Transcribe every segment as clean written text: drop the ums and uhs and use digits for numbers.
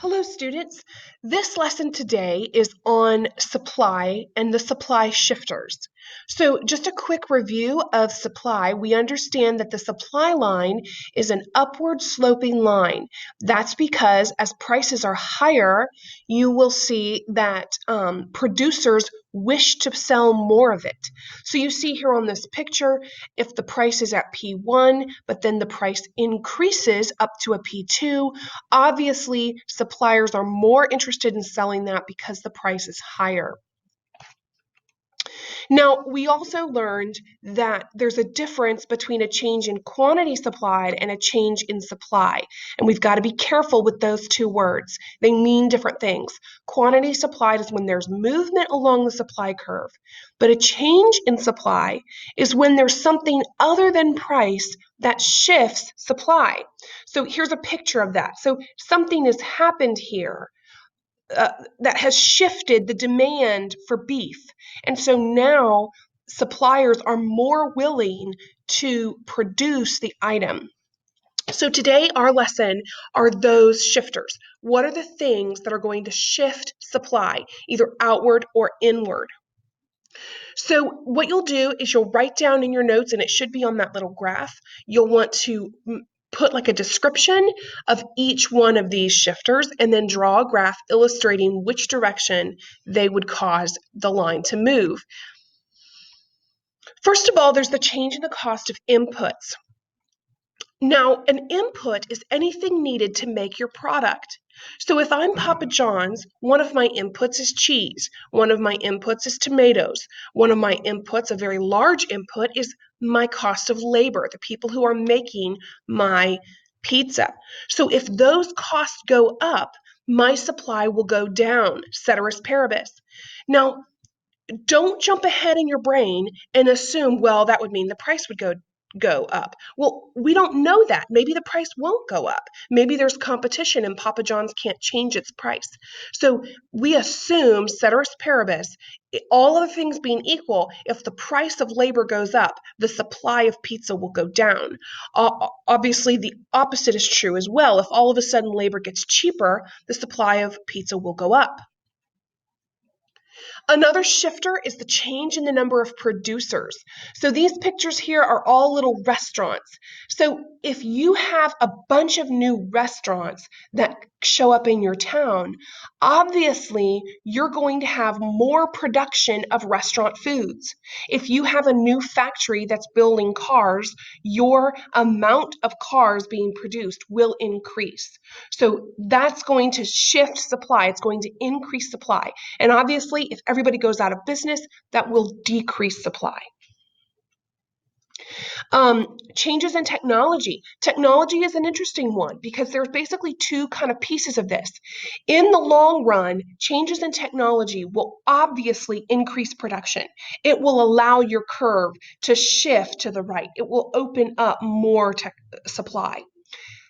Hello, students. This lesson today is on supply and the supply shifters. So just a quick review of supply. We understand that the supply line is an upward sloping line. That's because as prices are higher, you will see that producers wish to sell more of it. So you see here on this picture, if the price is at P1, but then the price increases up to a P2, obviously suppliers are more interested in selling that because the price is higher. Now, we also learned that there's a difference between a change in quantity supplied and a change in supply. And we've got to be careful with those two words. They mean different things. Quantity supplied is when there's movement along the supply curve. But a change in supply is when there's something other than price that shifts supply. So here's a picture of that. So something has happened here that has shifted the demand for beef. And so now suppliers are more willing to produce the item. So today our lesson are those shifters. What are the things that are going to shift supply, either outward or inward? So what you'll do is you'll write down in your notes, and it should be on that little graph, you'll want to put like a description of each one of these shifters and then draw a graph illustrating which direction they would cause the line to move. First of all, there's the change in the cost of inputs. Now, an input is anything needed to make your product. So if I'm Papa John's, one of my inputs is cheese. One of my inputs is tomatoes. One of my inputs, a very large input, is my cost of labor, the people who are making my pizza. So if those costs go up, my supply will go down, ceteris paribus. Now, don't jump ahead in your brain and assume, well, that would mean the price would go up. Well, we don't know that. Maybe the price won't go up. Maybe there's competition and Papa John's can't change its price. So we assume, ceteris paribus, all other things being equal, if the price of labor goes up, the supply of pizza will go down. Obviously, the opposite is true as well. If all of a sudden labor gets cheaper, the supply of pizza will go up. Another shifter is the change in the number of producers. So these pictures here are all little restaurants. So if you have a bunch of new restaurants that show up in your town, obviously you're going to have more production of restaurant foods. If you have a new factory that's building cars, your amount of cars being produced will increase. So that's going to shift supply. It's going to increase supply. And obviously, if everybody goes out of business, that will decrease supply. Changes in technology. Technology is an interesting one because there's basically two kind of pieces of this. In the long run, changes in technology will obviously increase production. It will allow your curve to shift to the right. It will open up more supply.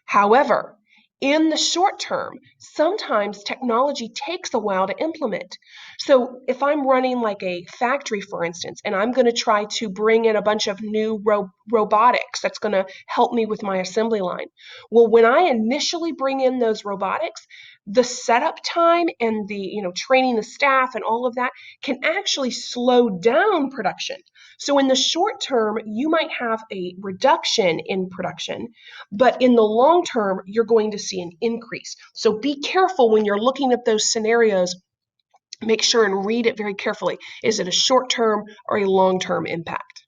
However, in the short term, sometimes technology takes a while to implement. So if I'm running like a factory, for instance, and I'm going to try to bring in a bunch of new robotics that's going to help me with my assembly line. Well, when I initially bring in those robotics, the setup time and the training the staff and all of that can actually slow down production. So in the short term, you might have a reduction in production, but in the long term, you're going to see an increase. So be careful when you're looking at those scenarios. Make sure and read it very carefully. Is it a short-term or a long-term impact?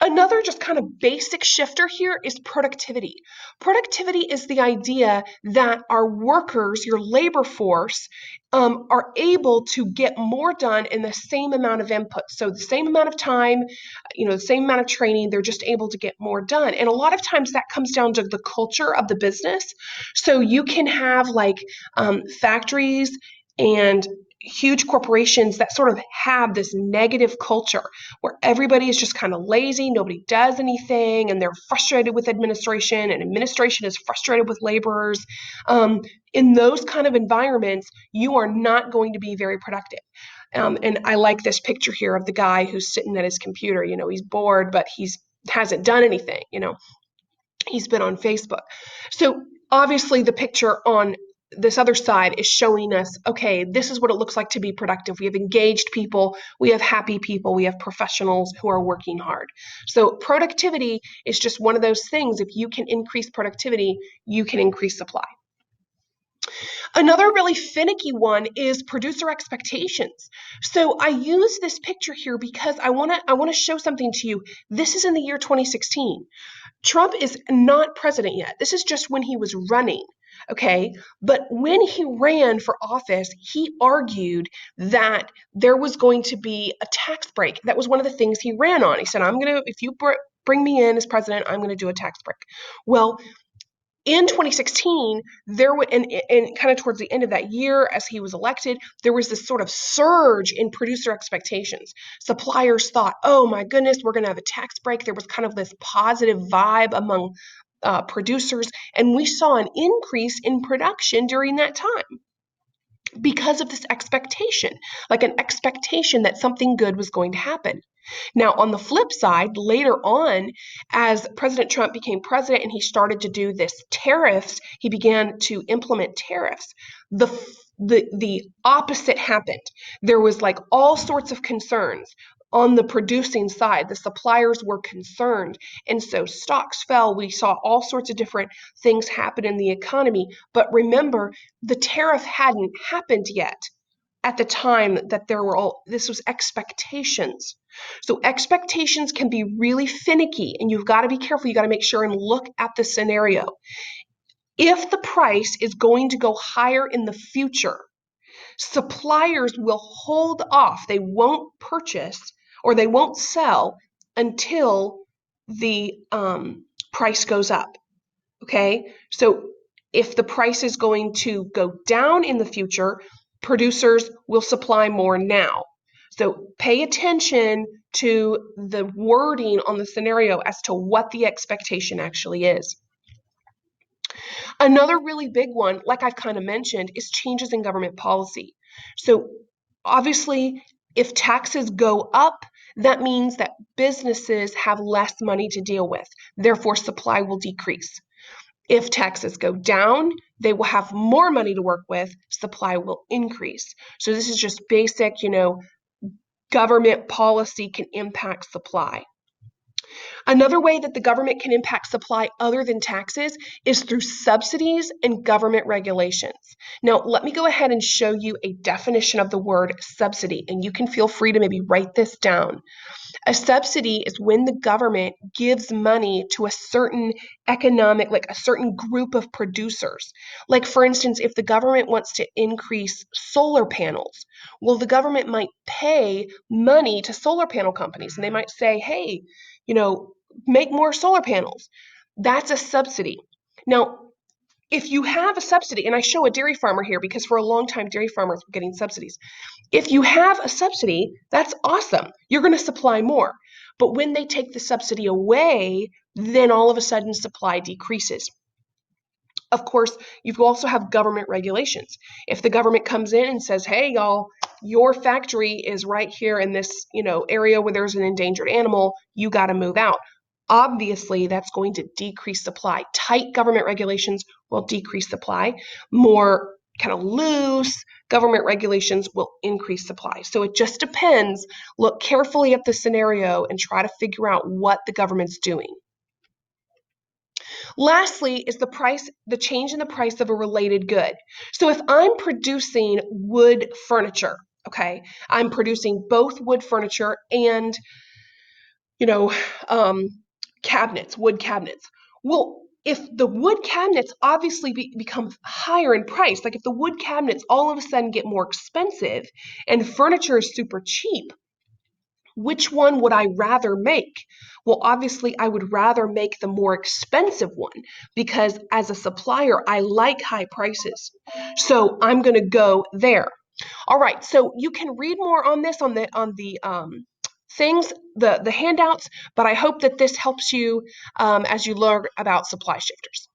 Another just kind of basic shifter here is productivity. Productivity is the idea that our workers, your labor force, are able to get more done in the same amount of input. So the same amount of time, the same amount of training, they're just able to get more done. And a lot of times that comes down to the culture of the business. So you can have like factories and huge corporations that sort of have this negative culture where everybody is just kind of lazy, nobody does anything, and they're frustrated with administration, and administration is frustrated with laborers. In those kind of environments, you are not going to be very productive. And I like this picture here of the guy who's sitting at his computer. He's bored, but hasn't done anything. He's been on Facebook. So obviously the picture on this other side is showing us, okay, this is what it looks like to be productive. We have engaged people, we have happy people, we have professionals who are working hard. So productivity is just one of those things. If you can increase productivity, you can increase supply. Another really finicky one is producer expectations. So I use this picture here because I want to show something to you. This is in the year 2016. Trump is not president yet. This is just when he was running. Okay. But when he ran for office, he argued that there was going to be a tax break. That was one of the things he ran on. He said, if you bring me in as president, I'm going to do a tax break. Well, in 2016, and kind of towards the end of that year, as he was elected, there was this sort of surge in producer expectations. Suppliers thought, oh my goodness, we're going to have a tax break. There was kind of this positive vibe among producers, and we saw an increase in production during that time because of this expectation, like an expectation that something good was going to happen. Now, on the flip side, later on, as President Trump became president and he started to do this tariffs, he began to implement tariffs. The opposite happened. There was like all sorts of concerns on the producing side. The suppliers were concerned, and so stocks fell. We saw all sorts of different things happen in the economy. But remember, the tariff hadn't happened yet at the time that this was expectations. So expectations can be really finicky, and you've got to be careful. You got to make sure and look at the scenario. If the price is going to go higher in the future, suppliers will hold off. They won't purchase or they won't sell until the price goes up. Okay, so if the price is going to go down in the future, producers will supply more now. So pay attention to the wording on the scenario as to what the expectation actually is. Another really big one, like I've kind of mentioned, is changes in government policy. So obviously, if taxes go up, that means that businesses have less money to deal with. Therefore, supply will decrease. If taxes go down, they will have more money to work with, supply will increase. So this is just basic, government policy can impact supply. Another way that the government can impact supply other than taxes is through subsidies and government regulations. Now, let me go ahead and show you a definition of the word subsidy, and you can feel free to maybe write this down. A subsidy is when the government gives money to a certain like a certain group of producers. Like, for instance, if the government wants to increase solar panels, well, the government might pay money to solar panel companies, and they might say, hey, make more solar panels. That's a subsidy. Now, if you have a subsidy, and I show a dairy farmer here because for a long time, dairy farmers were getting subsidies. If you have a subsidy, that's awesome. You're going to supply more. But when they take the subsidy away, then all of a sudden supply decreases. Of course, you also have government regulations. If the government comes in and says, hey, y'all, your factory is right here in this, area where there's an endangered animal, you got to move out. Obviously, that's going to decrease supply. Tight government regulations will decrease supply. More kind of loose government regulations will increase supply. So it just depends. Look carefully at the scenario and try to figure out what the government's doing. Lastly is the change in the price of a related good. So if I'm producing wood furniture, okay, I'm producing both wood furniture and, wood cabinets. Well, if the wood cabinets obviously become higher in price, like if the wood cabinets all of a sudden get more expensive and furniture is super cheap, which one would I rather make? Well, obviously, I would rather make the more expensive one because as a supplier, I like high prices. So I'm going to go there. All right, so you can read more on this on the things, the handouts, but I hope that this helps you as you learn about supply shifters.